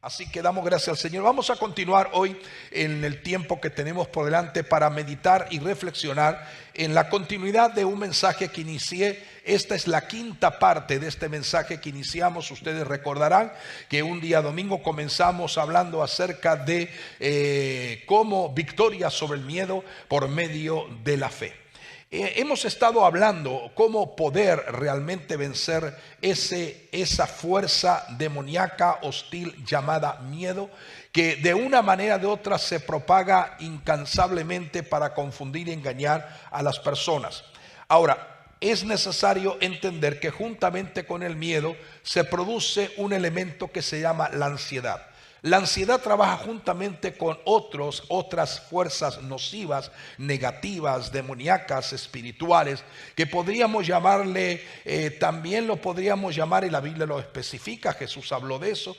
Así que damos gracias al Señor. Vamos a continuar hoy en el tiempo que tenemos por delante para meditar y reflexionar en la continuidad de un mensaje que inicié. Esta es la quinta parte de este mensaje que iniciamos. Ustedes recordarán que un día domingo comenzamos hablando acerca de cómo victoria sobre el miedo por medio de la fe. Hemos estado hablando cómo poder realmente vencer esa fuerza demoníaca hostil llamada miedo, que de una manera o de otra se propaga incansablemente para confundir y engañar a las personas. Ahora, es necesario entender que juntamente con el miedo se produce un elemento que se llama la ansiedad. La ansiedad trabaja juntamente con otras fuerzas nocivas, negativas, demoníacas, espirituales, que podríamos llamarle, también lo podríamos llamar, y la Biblia lo especifica, Jesús habló de eso,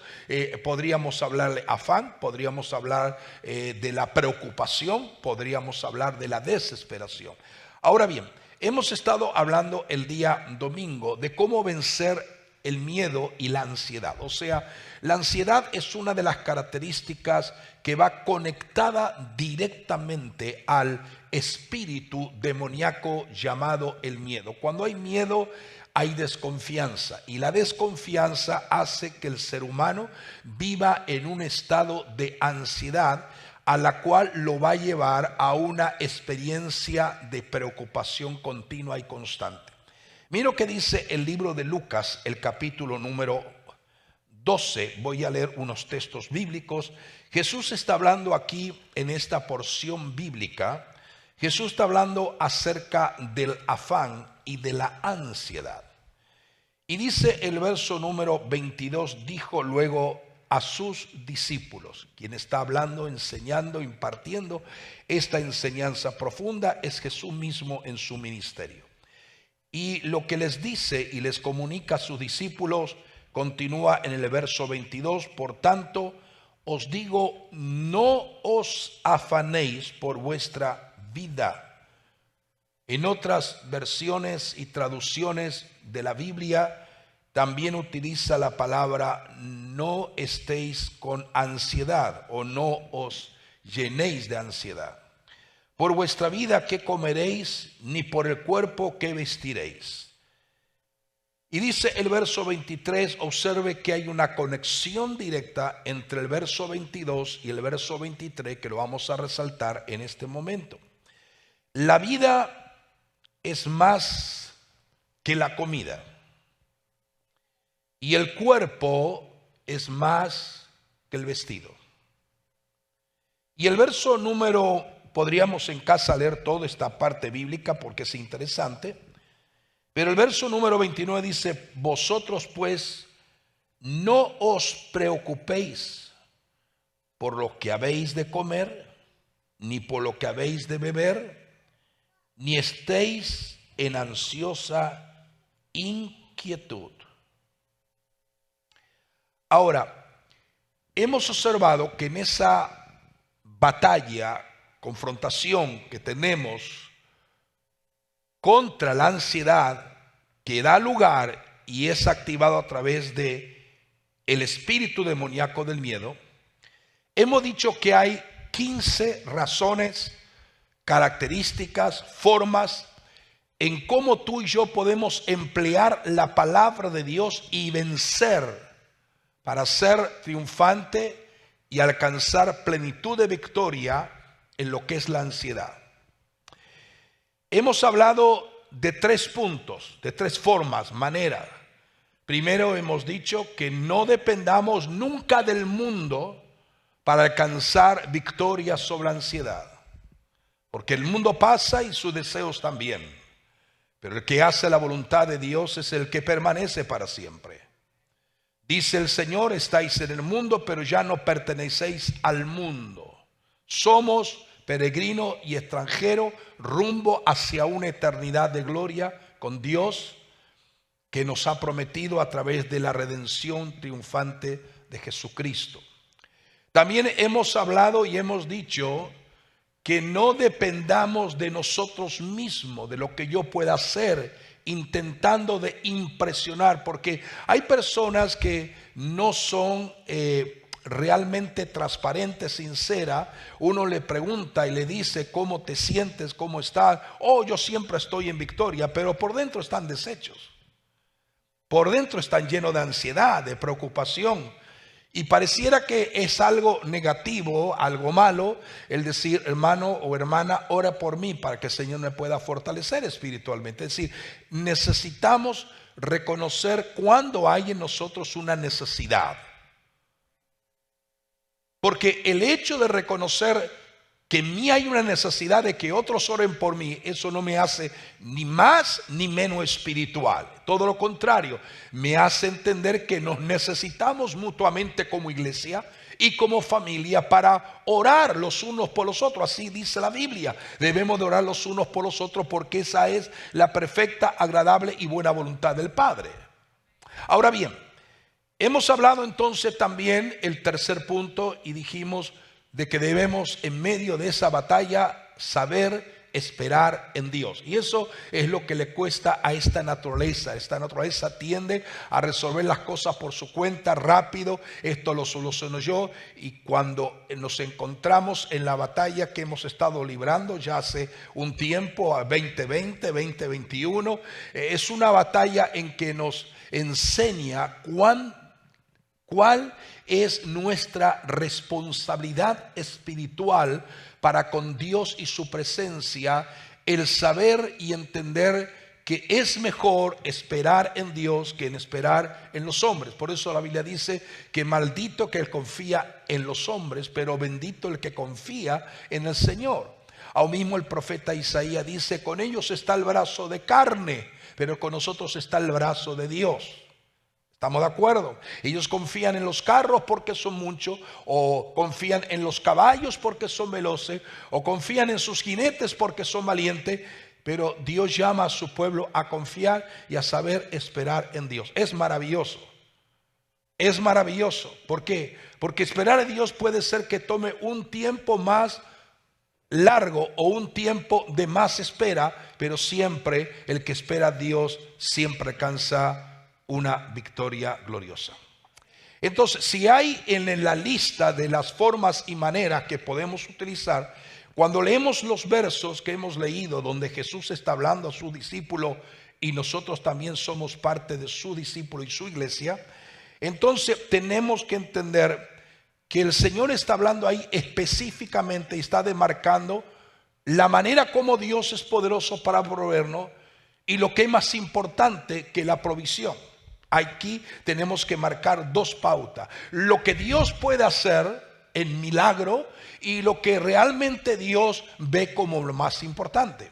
podríamos hablarle afán, podríamos hablar de la preocupación, podríamos hablar de la desesperación. Ahora bien, hemos estado hablando el día domingo de cómo vencer el miedo y la ansiedad. O sea, la ansiedad es una de las características que va conectada directamente al espíritu demoníaco llamado el miedo. Cuando hay miedo, hay desconfianza, y la desconfianza hace que el ser humano viva en un estado de ansiedad, a la cual lo va a llevar a una experiencia de preocupación continua y constante. Mira lo que dice el libro de Lucas, el capítulo número 12. Voy a leer unos textos bíblicos. Jesús está hablando aquí en esta porción bíblica. Jesús está hablando acerca del afán y de la ansiedad. Y dice el verso número 22, dijo luego a sus discípulos. Quien está hablando, enseñando, impartiendo esta enseñanza profunda es Jesús mismo en su ministerio. Y lo que les dice y les comunica a sus discípulos continúa en el verso 22. Por tanto, os digo, no os afanéis por vuestra vida. En otras versiones y traducciones de la Biblia también utiliza la palabra no estéis con ansiedad o no os llenéis de ansiedad. Por vuestra vida, ¿qué comeréis? Ni por el cuerpo, ¿qué vestiréis? Y dice el verso 23, observe que hay una conexión directa entre el verso 22 y el verso 23, que lo vamos a resaltar en este momento. La vida es más que la comida, y el cuerpo es más que el vestido. Y el verso número, podríamos en casa leer toda esta parte bíblica porque es interesante, pero el verso número 29 dice, vosotros pues no os preocupéis por lo que habéis de comer, ni por lo que habéis de beber, ni estéis en ansiosa inquietud. Ahora, hemos observado que en esa batalla, confrontación que tenemos contra la ansiedad, que da lugar y es activado a través de el espíritu demoníaco del miedo, hemos dicho que hay 15 razones, características, formas en cómo tú y yo podemos emplear la palabra de Dios y vencer para ser triunfante y alcanzar plenitud de victoria en lo que es la ansiedad. Hemos hablado de 3 puntos, de 3 formas, maneras. Primero hemos dicho que no dependamos nunca del mundo para alcanzar victoria sobre la ansiedad. Porque el mundo pasa y sus deseos también. Pero el que hace la voluntad de Dios es el que permanece para siempre. Dice el Señor, estáis en el mundo, pero ya no pertenecéis al mundo. Somos peregrino y extranjero rumbo hacia una eternidad de gloria con Dios que nos ha prometido a través de la redención triunfante de Jesucristo. También hemos hablado y hemos dicho que no dependamos de nosotros mismos, de lo que yo pueda hacer, intentando de impresionar, porque hay personas que no son realmente transparente, sincera, uno le pregunta y le dice cómo te sientes, cómo estás. Oh, yo siempre estoy en victoria, pero por dentro están deshechos. Por dentro están llenos de ansiedad, de preocupación. Y pareciera que es algo negativo, algo malo, el decir, hermano o hermana, ora por mí para que el Señor me pueda fortalecer espiritualmente. Es decir, necesitamos reconocer cuando hay en nosotros una necesidad. Porque el hecho de reconocer que en mí hay una necesidad de que otros oren por mí, eso no me hace ni más ni menos espiritual. Todo lo contrario, me hace entender que nos necesitamos mutuamente como iglesia y como familia para orar los unos por los otros. Así dice la Biblia. Debemos de orar los unos por los otros porque esa es la perfecta, agradable y buena voluntad del Padre. Ahora bien, hemos hablado entonces también el tercer punto y dijimos de que debemos en medio de esa batalla saber esperar en Dios. Y eso es lo que le cuesta a esta naturaleza. Esta naturaleza tiende a resolver las cosas por su cuenta rápido. Esto lo soluciono yo. Y cuando nos encontramos en la batalla que hemos estado librando ya hace un tiempo, a 2020, 2021, es una batalla en que nos enseña cuál es nuestra responsabilidad espiritual para con Dios y su presencia, el saber y entender que es mejor esperar en Dios que en esperar en los hombres. Por eso la Biblia dice que maldito que el confía en los hombres, pero bendito el que confía en el Señor. Aún mismo el profeta Isaías dice, con ellos está el brazo de carne, pero con nosotros está el brazo de Dios. ¿Estamos de acuerdo? Ellos confían en los carros porque son muchos, o confían en los caballos porque son veloces, o confían en sus jinetes porque son valientes, pero Dios llama a su pueblo a confiar y a saber esperar en Dios. Es maravilloso. Es maravilloso. ¿Por qué? Porque esperar a Dios puede ser que tome un tiempo más largo o un tiempo de más espera, pero siempre el que espera a Dios siempre alcanza una victoria gloriosa. Entonces, si hay en la lista de las formas y maneras que podemos utilizar, cuando leemos los versos que hemos leído donde Jesús está hablando a su discípulo y nosotros también somos parte de su discípulo y su iglesia, entonces tenemos que entender que el Señor está hablando ahí específicamente y está demarcando la manera como Dios es poderoso para proveernos y lo que es más importante que la provisión. Aquí tenemos que marcar dos pautas: lo que Dios puede hacer en milagro y lo que realmente Dios ve como lo más importante.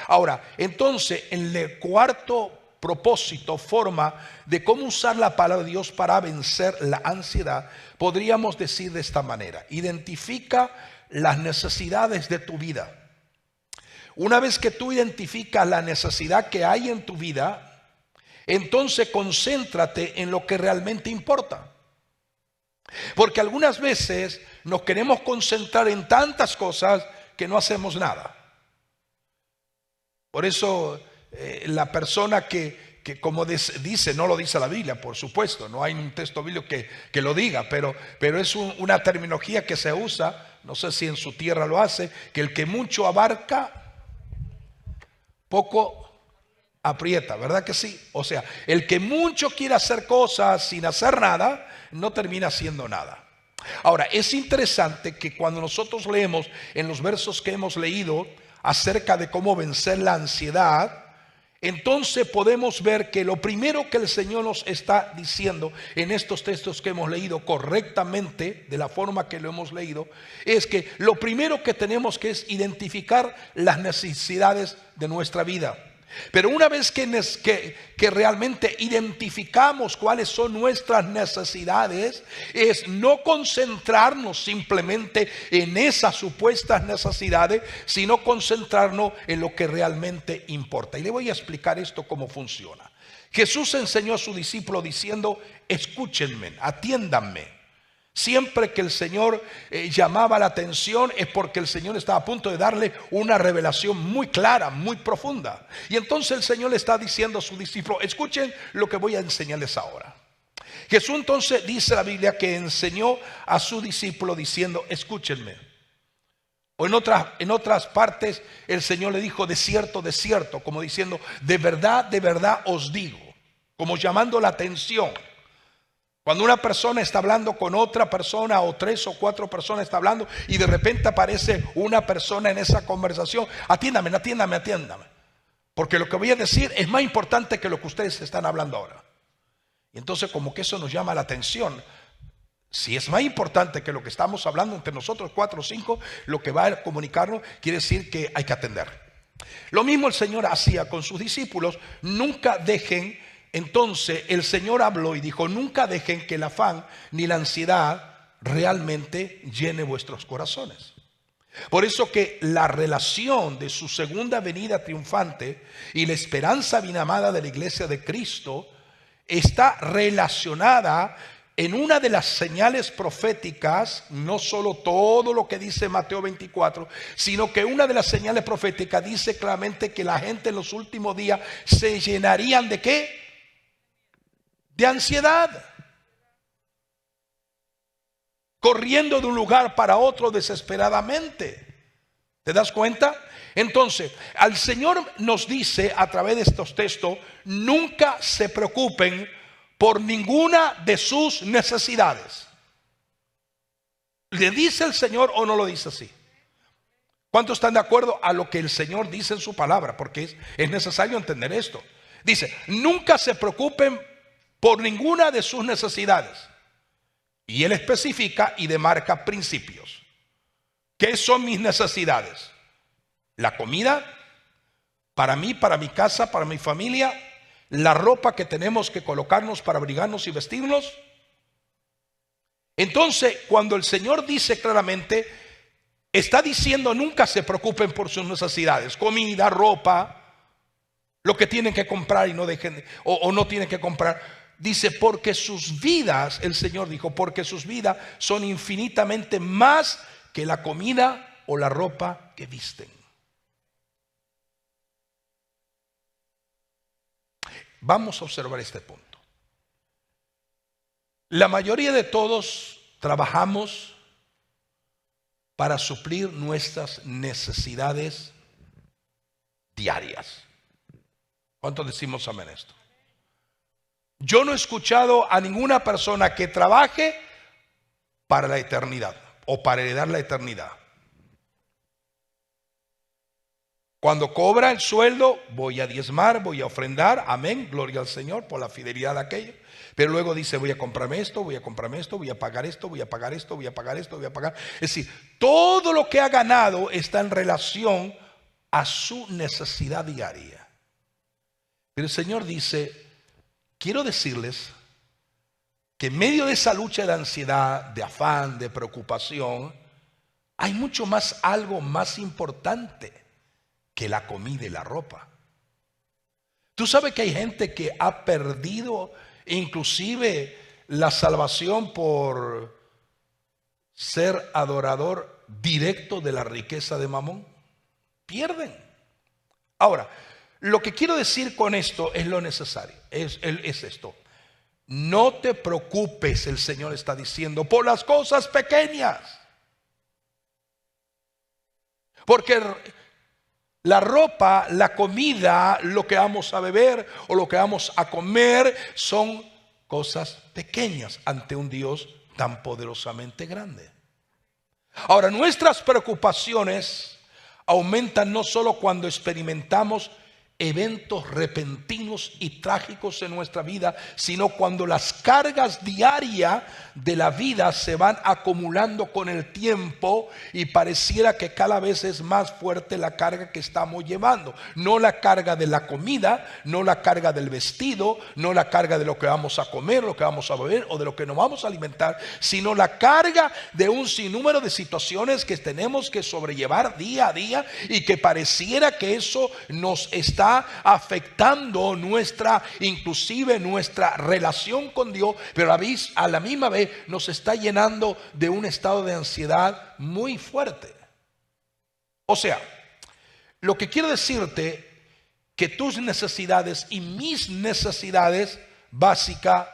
Ahora, entonces, en el cuarto propósito, forma de cómo usar la palabra de Dios para vencer la ansiedad, podríamos decir de esta manera: identifica las necesidades de tu vida. Una vez que tú identificas la necesidad que hay en tu vida, entonces concéntrate en lo que realmente importa. Porque algunas veces nos queremos concentrar en tantas cosas que no hacemos nada. Por eso la persona que como dice, no lo dice la Biblia, por supuesto, no hay un texto bíblico que lo diga, pero es una terminología que se usa, no sé si en su tierra lo hace, que el que mucho abarca, poco aprieta, ¿verdad que sí? O sea, el que mucho quiere hacer cosas sin hacer nada, no termina haciendo nada. Ahora, es interesante que cuando nosotros leemos en los versos que hemos leído acerca de cómo vencer la ansiedad, entonces podemos ver que lo primero que el Señor nos está diciendo en estos textos que hemos leído correctamente, de la forma que lo hemos leído, es que lo primero que tenemos que es identificar las necesidades de nuestra vida. Pero una vez que realmente identificamos cuáles son nuestras necesidades, es no concentrarnos simplemente en esas supuestas necesidades, sino concentrarnos en lo que realmente importa. Y le voy a explicar esto cómo funciona. Jesús enseñó a su discípulo diciendo: escúchenme, atiéndanme. Siempre que el Señor llamaba la atención es porque el Señor estaba a punto de darle una revelación muy clara, muy profunda. Y entonces el Señor le está diciendo a su discípulo: escuchen lo que voy a enseñarles ahora. Jesús entonces dice la Biblia que enseñó a su discípulo diciendo, escúchenme. O en otras partes el Señor le dijo, de cierto, como diciendo, de verdad os digo, como llamando la atención. Cuando una persona está hablando con otra persona, o 3 o 4 personas está hablando, y de repente aparece una persona en esa conversación, atiéndame. Porque lo que voy a decir es más importante que lo que ustedes están hablando ahora. Y entonces como que eso nos llama la atención. Si es más importante que lo que estamos hablando entre nosotros 4 o 5, lo que va a comunicarnos quiere decir que hay que atender. Lo mismo el Señor hacía con sus discípulos. Nunca dejen, entonces el Señor habló y dijo, nunca dejen que el afán ni la ansiedad realmente llene vuestros corazones. Por eso que la relación de su segunda venida triunfante y la esperanza bien amada de la iglesia de Cristo está relacionada en una de las señales proféticas, no solo todo lo que dice Mateo 24, sino que una de las señales proféticas dice claramente que la gente en los últimos días se llenarían ¿de qué? De ansiedad. Corriendo de un lugar para otro desesperadamente. ¿Te das cuenta? Entonces, al Señor nos dice a través de estos textos, nunca se preocupen por ninguna de sus necesidades. ¿Le dice el Señor o no lo dice así? ¿Cuántos están de acuerdo a lo que el Señor dice en su palabra? Porque es necesario entender esto. Dice, nunca se preocupen por ninguna de sus necesidades. Y Él especifica y demarca principios. ¿Qué son mis necesidades? La comida, para mí, para mi casa, para mi familia. La ropa que tenemos que colocarnos para abrigarnos y vestirnos. Entonces, cuando el Señor dice claramente, está diciendo nunca se preocupen por sus necesidades, comida, ropa, lo que tienen que comprar y no dejen o no tienen que comprar. Dice, porque sus vidas, el Señor dijo, porque sus vidas son infinitamente más que la comida o la ropa que visten. Vamos a observar este punto. La mayoría de todos trabajamos para suplir nuestras necesidades diarias. ¿Cuántos decimos amén a esto? Yo no he escuchado a ninguna persona que trabaje para la eternidad o para heredar la eternidad. Cuando cobra el sueldo, voy a diezmar, voy a ofrendar, amén, gloria al Señor por la fidelidad de aquello. Pero luego dice, voy a comprarme esto, voy a comprarme esto, voy a pagar esto, voy a pagar esto, voy a pagar esto, voy a pagar. Es decir, todo lo que ha ganado está en relación a su necesidad diaria. Pero el Señor dice, quiero decirles que en medio de esa lucha de ansiedad, de afán, de preocupación, hay mucho más, algo más importante que la comida y la ropa. Tú sabes que hay gente que ha perdido inclusive la salvación por ser adorador directo de la riqueza de Mamón. Pierden. Ahora, lo que quiero decir con esto es lo necesario, es esto. No te preocupes, el Señor está diciendo, por las cosas pequeñas. Porque la ropa, la comida, lo que vamos a beber o lo que vamos a comer son cosas pequeñas ante un Dios tan poderosamente grande. Ahora, nuestras preocupaciones aumentan no solo cuando experimentamos eventos repentinos y trágicos en nuestra vida, sino cuando las cargas diarias de la vida se van acumulando con el tiempo y pareciera que cada vez es más fuerte la carga que estamos llevando. No la carga de la comida, no la carga del vestido, no la carga de lo que vamos a comer, lo que vamos a beber o de lo que nos vamos a alimentar, sino la carga de un sinnúmero de situaciones que tenemos que sobrellevar día a día y que pareciera que eso nos está afectando inclusive nuestra relación con Dios, pero a la misma vez nos está llenando de un estado de ansiedad muy fuerte. O sea, lo que quiero decirte, que tus necesidades y mis necesidades básicas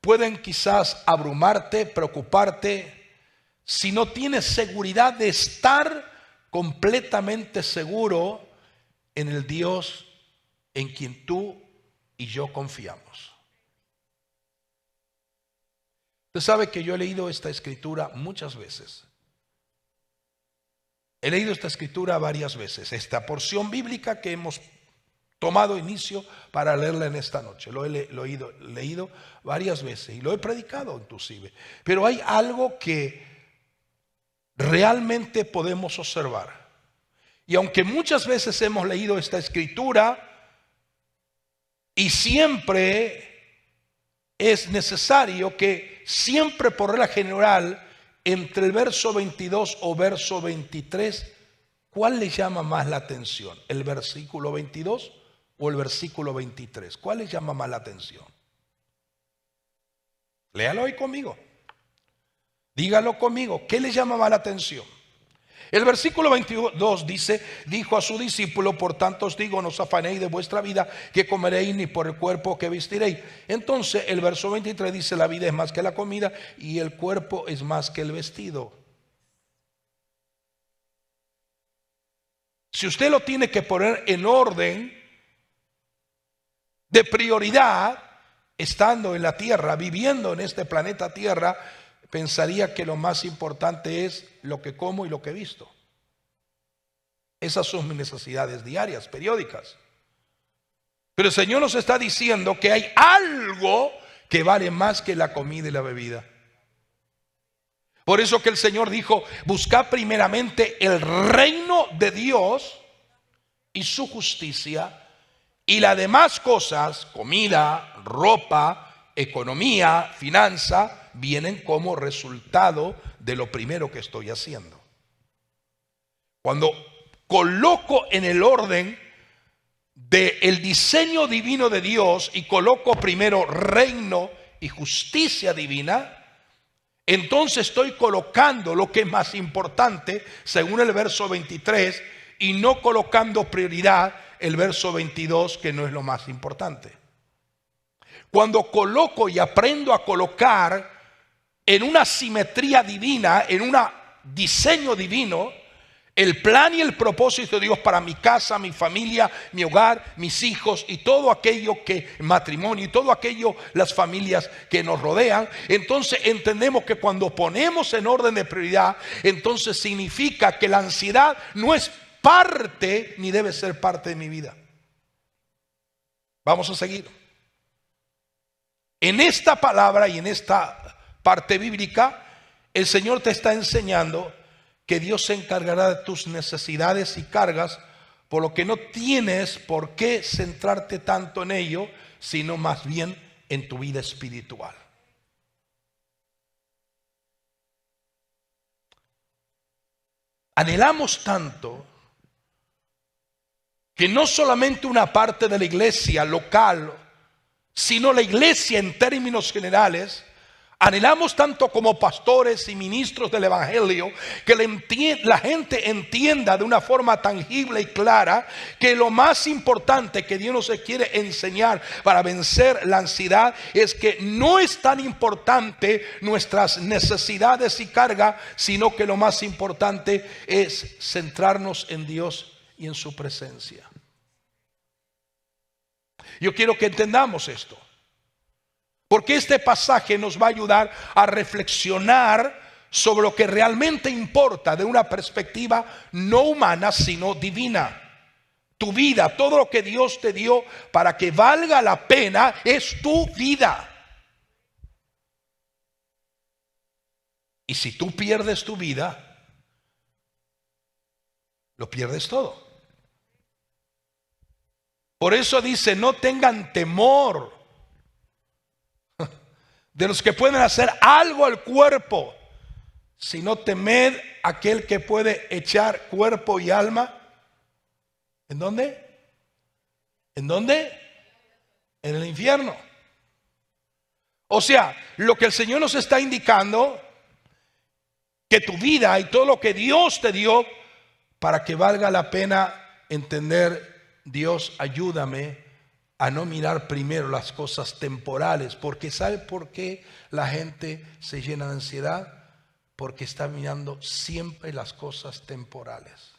pueden quizás abrumarte, preocuparte, si no tienes seguridad de estar completamente seguro en el Dios en quien tú y yo confiamos. Usted sabe que yo he leído esta escritura muchas veces. He leído esta escritura varias veces. Esta porción bíblica que hemos tomado inicio para leerla en esta noche. Lo he leído varias veces y lo he predicado inclusive. Pero hay algo que realmente podemos observar. Y aunque muchas veces hemos leído esta escritura y siempre es necesario que siempre por regla general entre el verso 22 o verso 23, ¿cuál le llama más la atención? ¿El versículo 22 o el versículo 23? ¿Cuál le llama más la atención? Léalo hoy conmigo. Dígalo conmigo. ¿Qué le llama más la atención? El versículo 22 dice: dijo a su discípulo, por tanto os digo, no os afanéis de vuestra vida que comeréis, ni por el cuerpo que vestiréis. Entonces el verso 23 dice: la vida es más que la comida y el cuerpo es más que el vestido. Si usted lo tiene que poner en orden de prioridad, estando en la tierra, viviendo en este planeta Tierra, pensaría que lo más importante es lo que como y lo que visto. Esas son mis necesidades diarias, periódicas. Pero el Señor nos está diciendo que hay algo que vale más que la comida y la bebida. Por eso que el Señor dijo: buscad primeramente el reino de Dios y su justicia, y las demás cosas, comida, ropa, economía, finanza, vienen como resultado de lo primero que estoy haciendo. Cuando coloco en el orden del diseño divino de Dios y coloco primero reino y justicia divina, entonces estoy colocando lo que es más importante según el verso 23 y no colocando prioridad el verso 22, que no es lo más importante. Cuando coloco y aprendo a colocar en una simetría divina, en un diseño divino, el plan y el propósito de Dios para mi casa, mi familia, mi hogar, mis hijos y todo aquello que, matrimonio y todo aquello, las familias que nos rodean, entonces entendemos que cuando ponemos en orden de prioridad, entonces significa que la ansiedad no es parte ni debe ser parte de mi vida. Vamos a seguir. En esta palabra y en esta parte bíblica, el Señor te está enseñando que Dios se encargará de tus necesidades y cargas, por lo que no tienes por qué centrarte tanto en ello, sino más bien en tu vida espiritual. Anhelamos tanto que no solamente una parte de la iglesia local, sino la iglesia en términos generales, anhelamos tanto como pastores y ministros del evangelio que la gente entienda de una forma tangible y clara que lo más importante que Dios nos quiere enseñar para vencer la ansiedad es que no es tan importante nuestras necesidades y carga, sino que lo más importante es centrarnos en Dios y en su presencia. Yo quiero que entendamos esto, porque este pasaje nos va a ayudar a reflexionar sobre lo que realmente importa de una perspectiva no humana, sino divina. Tu vida, todo lo que Dios te dio para que valga la pena, es tu vida. Y si tú pierdes tu vida, lo pierdes todo. Por eso dice: no tengan temor de los que pueden hacer algo al cuerpo, sino temed aquel que puede echar cuerpo y alma. ¿En dónde? ¿En dónde? En el infierno. O sea, lo que el Señor nos está indicando, que tu vida y todo lo que Dios te dio, para que valga la pena entender: Dios, ayúdame a no mirar primero las cosas temporales, porque ¿sabe por qué la gente se llena de ansiedad? Porque está mirando siempre las cosas temporales.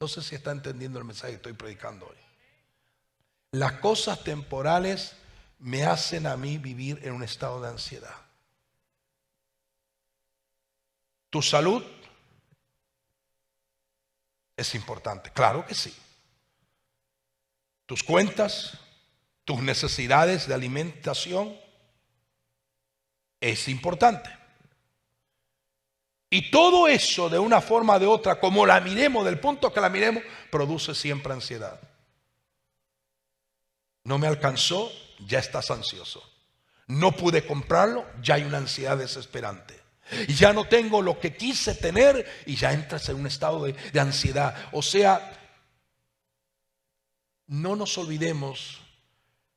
No sé si está entendiendo el mensaje que estoy predicando hoy. Las cosas temporales me hacen a mí vivir en un estado de ansiedad. ¿Tu salud es importante? Claro que sí. Tus cuentas, tus necesidades de alimentación es importante. Y todo eso, de una forma o de otra, como la miremos, del punto que la miremos, produce siempre ansiedad. No me alcanzó, ya estás ansioso. No pude comprarlo, ya hay una ansiedad desesperante. Y ya no tengo lo que quise tener y ya entras en un estado de ansiedad. O sea, no nos olvidemos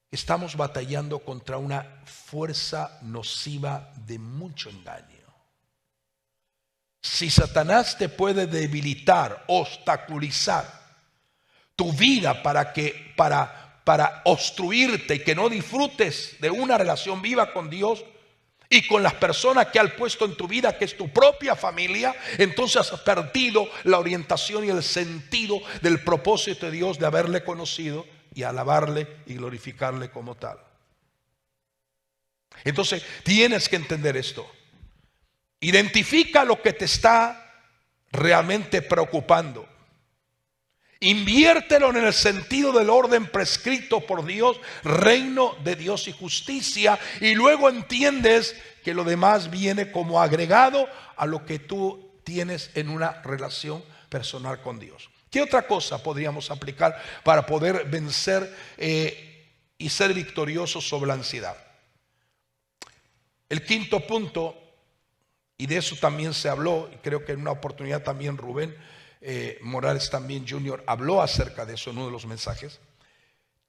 que estamos batallando contra una fuerza nociva de mucho engaño. Si Satanás te puede debilitar, obstaculizar tu vida para obstruirte y que no disfrutes de una relación viva con Dios y con las personas que ha puesto en tu vida, que es tu propia familia, entonces has perdido la orientación y el sentido del propósito de Dios de haberle conocido y alabarle y glorificarle como tal. Entonces tienes que entender esto. Identifica lo que te está realmente preocupando. Inviértelo en el sentido del orden prescrito por Dios, reino de Dios y justicia, y luego entiendes que lo demás viene como agregado a lo que tú tienes en una relación personal con Dios. ¿Qué otra cosa podríamos aplicar para poder vencer y ser victoriosos sobre la ansiedad? El quinto punto, y de eso también se habló, y creo que en una oportunidad también Rubén Morales también Jr. habló acerca de eso en uno de los mensajes.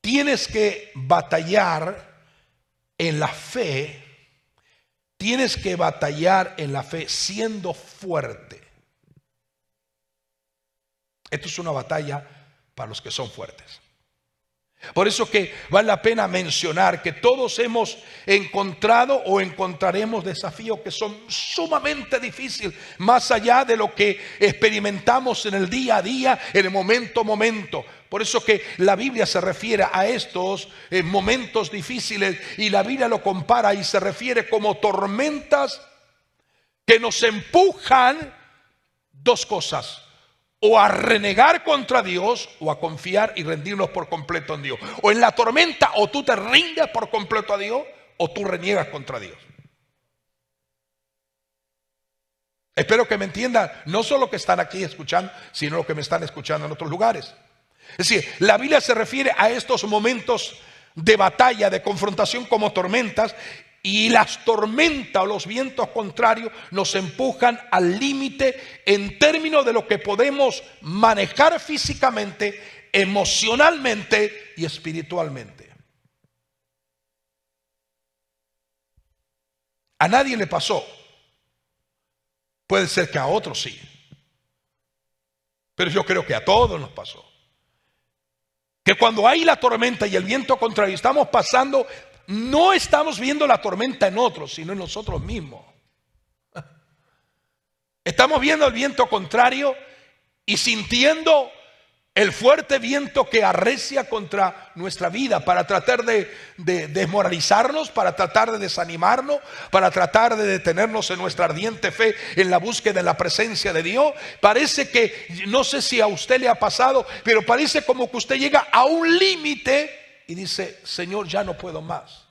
Tienes que batallar en la fe. Tienes que batallar en la fe siendo fuerte. Esto es una batalla para los que son fuertes. Por eso que vale la pena mencionar que todos hemos encontrado o encontraremos desafíos que son sumamente difíciles, más allá de lo que experimentamos en el día a día, en el momento a momento. Por eso que la Biblia se refiere a estos momentos difíciles y la Biblia lo compara y se refiere como tormentas que nos empujan dos cosas: o a renegar contra Dios o a confiar y rendirnos por completo en Dios. O en la tormenta o tú te rindes por completo a Dios o tú reniegas contra Dios. Espero que me entiendan, no solo que están aquí escuchando, sino lo que me están escuchando en otros lugares. Es decir, la Biblia se refiere a estos momentos de batalla, de confrontación como tormentas. Y las tormentas o los vientos contrarios nos empujan al límite en términos de lo que podemos manejar físicamente, emocionalmente y espiritualmente. A nadie le pasó. Puede ser que a otros sí. Pero yo creo que a todos nos pasó. Que cuando hay la tormenta y el viento contrario, estamos pasando. No estamos viendo la tormenta en otros, sino en nosotros mismos. Estamos viendo el viento contrario y sintiendo el fuerte viento que arrecia contra nuestra vida para tratar de desmoralizarnos, para tratar de desanimarnos, para tratar de detenernos en nuestra ardiente fe en la búsqueda de la presencia de Dios. Parece que, no sé si a usted le ha pasado, pero parece como que usted llega a un límite y dice: Señor, ya no puedo más.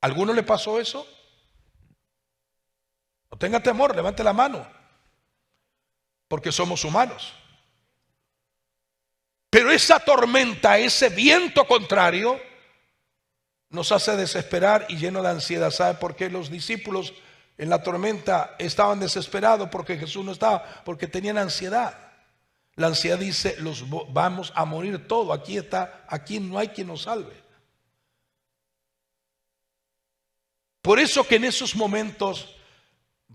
¿A alguno le pasó eso? No tenga temor, levante la mano, porque somos humanos. Pero esa tormenta, ese viento contrario, nos hace desesperar y lleno de ansiedad. ¿Sabe por qué los discípulos en la tormenta estaban desesperados? Porque Jesús no estaba, porque tenían ansiedad. La ansiedad dice: vamos a morir todos. Aquí no hay quien nos salve. Por eso que en esos momentos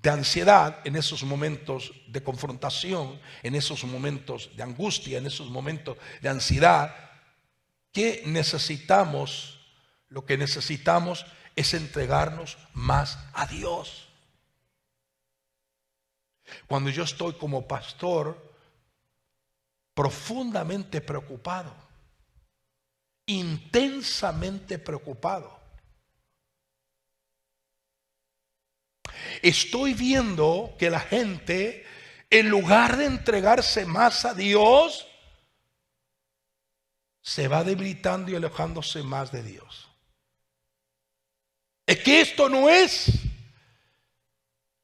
de ansiedad, en esos momentos de confrontación, en esos momentos de angustia, en esos momentos de ansiedad, ¿qué necesitamos? Lo que necesitamos es entregarnos más a Dios. Cuando yo estoy como pastor profundamente preocupado, intensamente preocupado, estoy viendo que la gente, en lugar de entregarse más a Dios, se va debilitando y alejándose más de Dios. Es que esto no es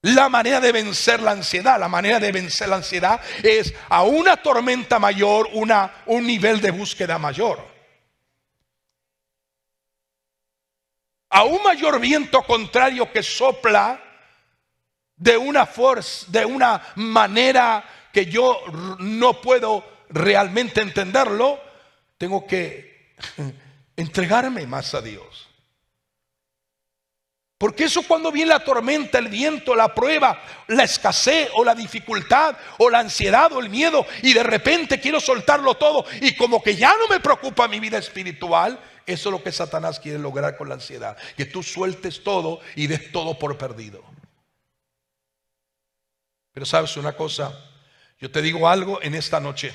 la manera de vencer la ansiedad. La manera de vencer la ansiedad es a una tormenta mayor, un nivel de búsqueda mayor. A un mayor viento contrario que sopla de una fuerza, de una manera que yo no puedo realmente entenderlo, tengo que entregarme más a Dios. Porque eso, cuando viene la tormenta, el viento, la prueba, la escasez o la dificultad o la ansiedad o el miedo, y de repente quiero soltarlo todo y como que ya no me preocupa mi vida espiritual, eso es lo que Satanás quiere lograr con la ansiedad, que tú sueltes todo y des todo por perdido. Pero sabes una cosa, yo te digo algo en esta noche: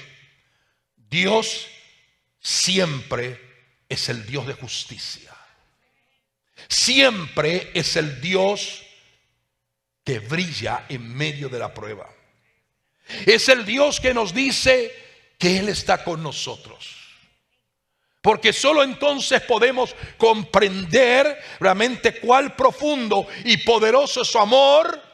Dios siempre es el Dios de justicia. Siempre es el Dios que brilla en medio de la prueba. Es el Dios que nos dice que Él está con nosotros. Porque solo entonces podemos comprender realmente cuál profundo y poderoso es su amor.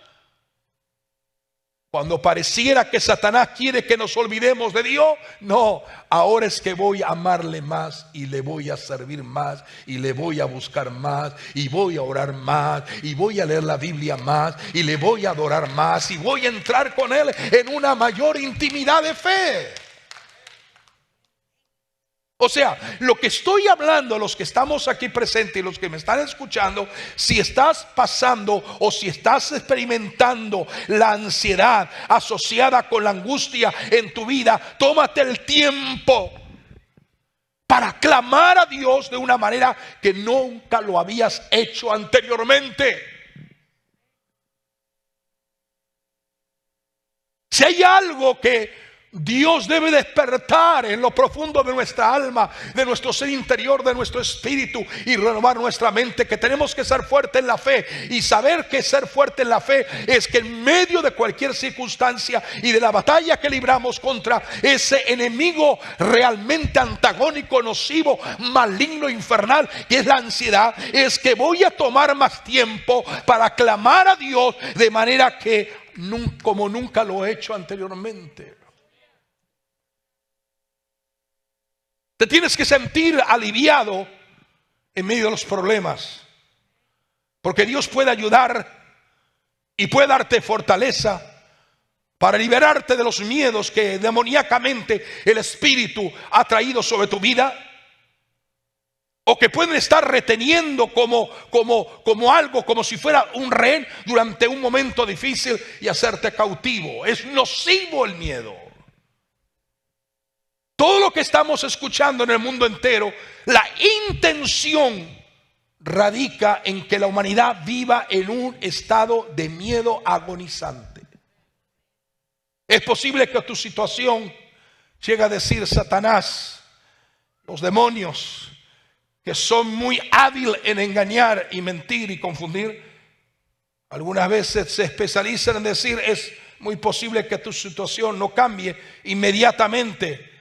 Cuando pareciera que Satanás quiere que nos olvidemos de Dios, no, ahora es que voy a amarle más y le voy a servir más y le voy a buscar más y voy a orar más y voy a leer la Biblia más y le voy a adorar más y voy a entrar con Él en una mayor intimidad de fe. O sea, lo que estoy hablando, los que estamos aquí presentes y los que me están escuchando, si estás pasando o si estás experimentando la ansiedad asociada con la angustia en tu vida, tómate el tiempo para clamar a Dios de una manera que nunca lo habías hecho anteriormente. Si hay algo que Dios debe despertar en lo profundo de nuestra alma, de nuestro ser interior, de nuestro espíritu, y renovar nuestra mente, que tenemos que ser fuertes en la fe y saber que ser fuerte en la fe es que en medio de cualquier circunstancia y de la batalla que libramos contra ese enemigo realmente antagónico, nocivo, maligno, infernal, que es la ansiedad, es que voy a tomar más tiempo para clamar a Dios de manera que como nunca lo he hecho anteriormente. Te tienes que sentir aliviado en medio de los problemas, porque Dios puede ayudar y puede darte fortaleza para liberarte de los miedos que demoníacamente el Espíritu ha traído sobre tu vida, o que pueden estar reteniendo como algo, como si fuera un rehén durante un momento difícil y hacerte cautivo. Es nocivo el miedo. Todo lo que estamos escuchando en el mundo entero, la intención radica en que la humanidad viva en un estado de miedo agonizante. Es posible que tu situación llegue a decir: Satanás, los demonios, que son muy hábiles en engañar y mentir y confundir, algunas veces se especializan en decir: es muy posible que tu situación no cambie inmediatamente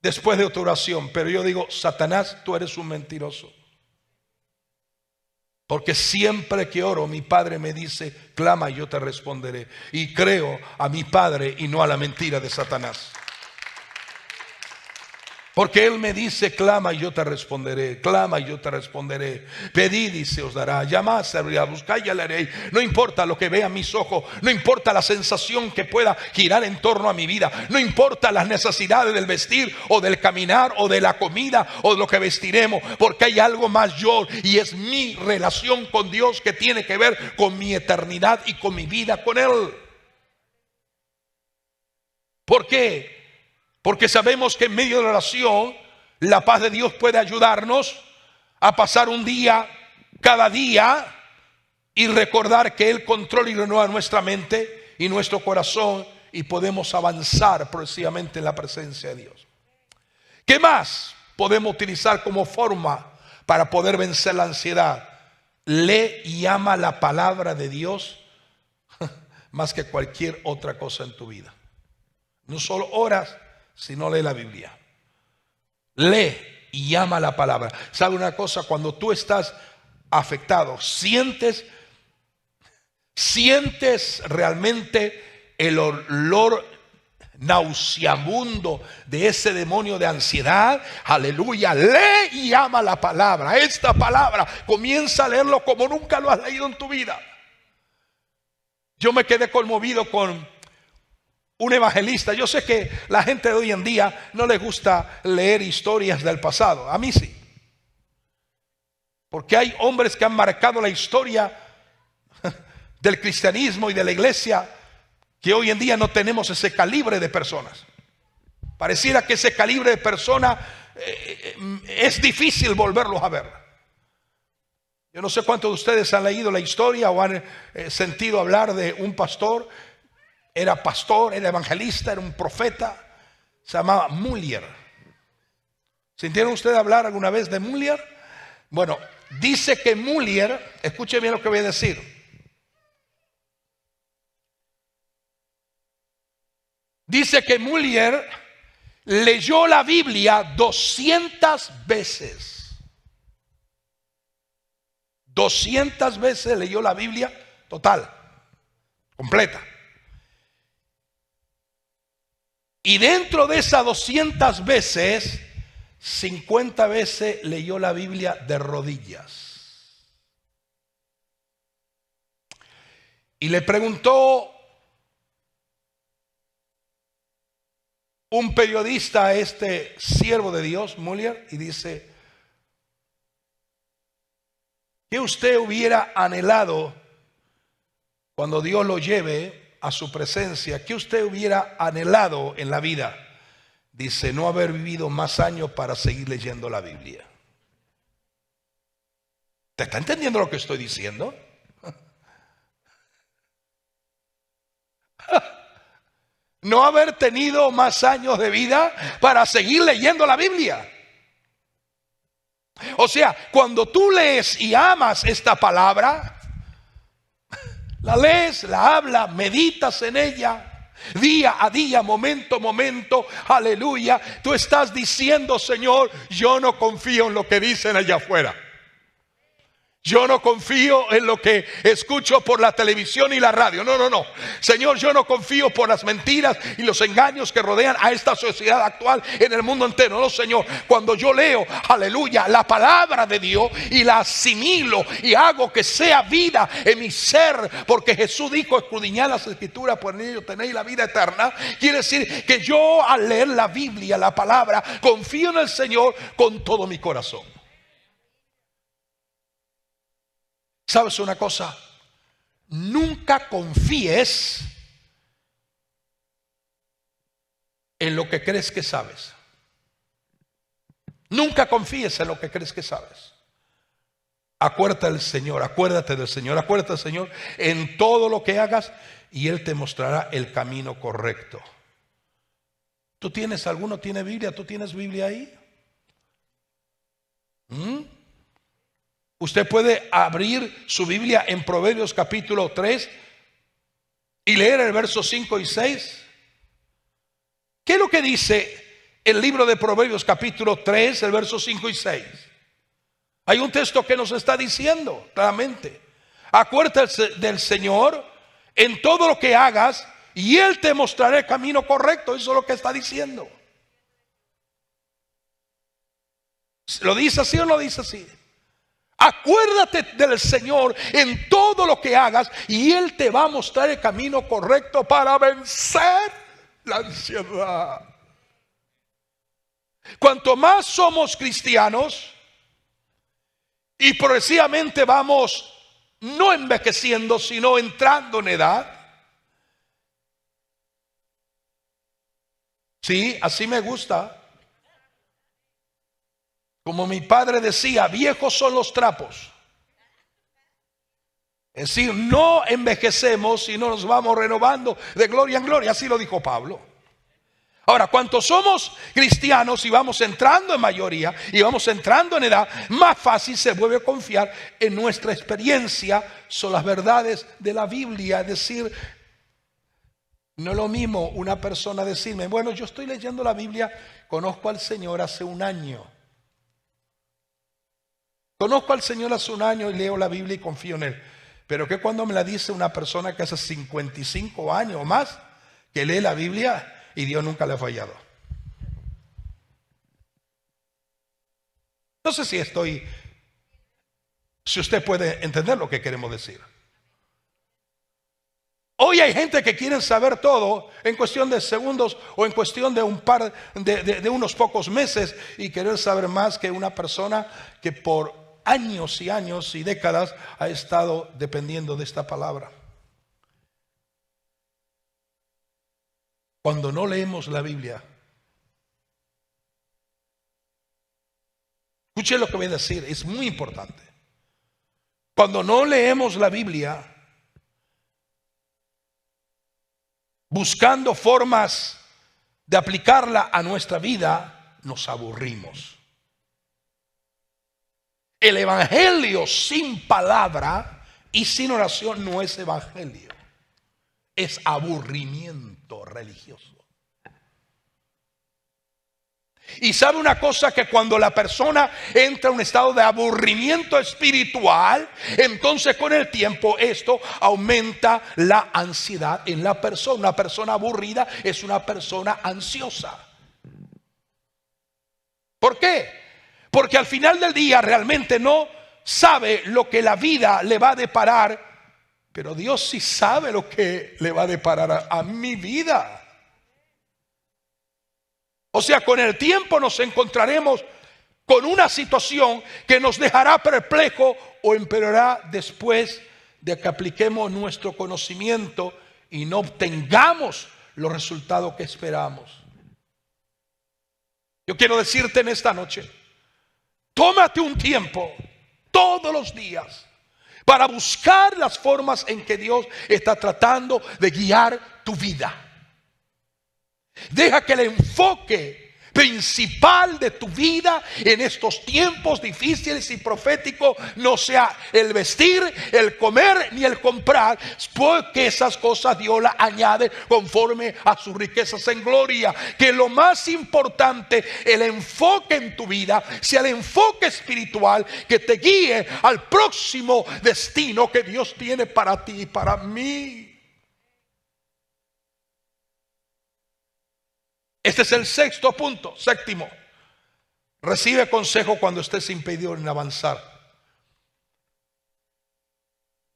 después de tu oración. Pero yo digo: Satanás, tú eres un mentiroso. Porque siempre que oro, mi Padre me dice: clama y yo te responderé. Y creo a mi Padre y no a la mentira de Satanás. Porque Él me dice, clama y yo te responderé, clama y yo te responderé, pedid y se os dará, llamad se abrirá, buscad y hallaréis. No importa lo que vean mis ojos, no importa la sensación que pueda girar en torno a mi vida, no importa las necesidades del vestir o del caminar o de la comida o de lo que vestiremos, porque hay algo más yo, y es mi relación con Dios que tiene que ver con mi eternidad y con mi vida con Él. ¿Por qué? Porque sabemos que en medio de la oración la paz de Dios puede ayudarnos a pasar un día cada día y recordar que Él controla y renueva nuestra mente y nuestro corazón, y podemos avanzar progresivamente en la presencia de Dios. ¿Qué más podemos utilizar como forma para poder vencer la ansiedad? Lee y ama la palabra de Dios más que cualquier otra cosa en tu vida. No solo oras, sino lee la Biblia. Lee y ama la palabra. ¿Sabe una cosa? Cuando tú estás afectado, sientes realmente el olor nauseabundo de ese demonio de ansiedad. Aleluya, lee y ama la palabra. Esta palabra, comienza a leerlo como nunca lo has leído en tu vida. Yo me quedé conmovido con un evangelista. Yo sé que la gente de hoy en día no le gusta leer historias del pasado. A mí sí, porque hay hombres que han marcado la historia del cristianismo y de la iglesia, que hoy en día no tenemos ese calibre de personas. Pareciera que ese calibre de persona es difícil volverlos a ver. Yo no sé cuántos de ustedes han leído la historia o han sentido hablar de un pastor. Era pastor, era evangelista, era un profeta. Se llamaba Muller. ¿Sintieron ustedes hablar alguna vez de Muller? Bueno, dice que Muller, escuchen bien lo que voy a decir. Dice que Muller leyó la Biblia 200 veces. 200 veces leyó la Biblia total, completa. Y dentro de esas 200 veces, 50 veces leyó la Biblia de rodillas. Y le preguntó un periodista a este siervo de Dios, Muller, y dice: ¿qué usted hubiera anhelado cuando Dios lo lleve a su presencia? ¿Qué usted hubiera anhelado en la vida? Dice: no haber vivido más años para seguir leyendo la Biblia. ¿Te está entendiendo lo que estoy diciendo? No haber tenido más años de vida para seguir leyendo la Biblia. O sea, cuando tú lees y amas esta palabra, la lees, la hablas, meditas en ella, día a día, momento a momento, aleluya, tú estás diciendo: Señor, yo no confío en lo que dicen allá afuera. Yo no confío en lo que escucho por la televisión y la radio. No. Señor, yo no confío por las mentiras y los engaños que rodean a esta sociedad actual en el mundo entero. No, Señor. Cuando yo leo, aleluya, la palabra de Dios y la asimilo y hago que sea vida en mi ser, porque Jesús dijo: escudriñad las escrituras, por ello tenéis la vida eterna. Quiere decir que yo, al leer la Biblia, la palabra, confío en el Señor con todo mi corazón. ¿Sabes una cosa? Nunca confíes en lo que crees que sabes. Nunca confíes en lo que crees que sabes. Acuérdate del Señor, acuérdate del Señor, acuérdate del Señor en todo lo que hagas, y Él te mostrará el camino correcto. ¿Tú tienes, alguno tiene Biblia? ¿Tú tienes Biblia ahí? Usted puede abrir su Biblia en Proverbios capítulo 3 y leer el verso 5 y 6. ¿Qué es lo que dice el libro de Proverbios capítulo 3, el verso 5 y 6? Hay un texto que nos está diciendo claramente: acuérdate del Señor en todo lo que hagas y Él te mostrará el camino correcto. Eso es lo que está diciendo. ¿Lo dice así o no dice así? Acuérdate del Señor en todo lo que hagas y Él te va a mostrar el camino correcto para vencer la ansiedad. Cuanto más somos cristianos y progresivamente vamos no envejeciendo, sino entrando en edad. Sí, así me gusta. Como mi padre decía, viejos son los trapos. Es decir, no envejecemos, sino nos vamos renovando de gloria en gloria. Así lo dijo Pablo. Ahora, cuanto somos cristianos y vamos entrando en mayoría y vamos entrando en edad, más fácil se vuelve a confiar en nuestra experiencia sobre las verdades de la Biblia. Es decir, no es lo mismo una persona decirme, bueno, yo estoy leyendo la Biblia, conozco al Señor hace un año. Conozco al Señor hace un año y leo la Biblia y confío en Él. Pero que cuando me la dice una persona que hace 55 años o más, que lee la Biblia y Dios nunca le ha fallado. No sé si usted puede entender lo que queremos decir. Hoy hay gente que quiere saber todo en cuestión de segundos o en cuestión de unos pocos meses y querer saber más que una persona que por años y años y décadas ha estado dependiendo de esta palabra. Cuando no leemos la Biblia, escuche lo que voy a decir, es muy importante. Cuando no leemos la Biblia, buscando formas de aplicarla a nuestra vida, nos aburrimos. El evangelio sin palabra y sin oración no es evangelio, es aburrimiento religioso. Y sabe una cosa, que cuando la persona entra en un estado de aburrimiento espiritual, entonces con el tiempo esto aumenta la ansiedad en la persona. Una persona aburrida es una persona ansiosa. ¿Por qué? Porque al final del día realmente no sabe lo que la vida le va a deparar, pero Dios sí sabe lo que le va a deparar a mi vida. O sea, con el tiempo nos encontraremos con una situación que nos dejará perplejo o empeorará después de que apliquemos nuestro conocimiento y no obtengamos los resultados que esperamos. Yo quiero decirte en esta noche, tómate un tiempo todos los días para buscar las formas en que Dios está tratando de guiar tu vida. Deja que el enfoque principal de tu vida en estos tiempos difíciles y proféticos no sea el vestir, el comer ni el comprar, porque esas cosas Dios las añade conforme a sus riquezas en gloria. Que lo más importante, el enfoque en tu vida, sea el enfoque espiritual que te guíe al próximo destino que Dios tiene para ti y para mí. Este es el sexto punto. Séptimo, recibe consejo cuando estés impedido en avanzar.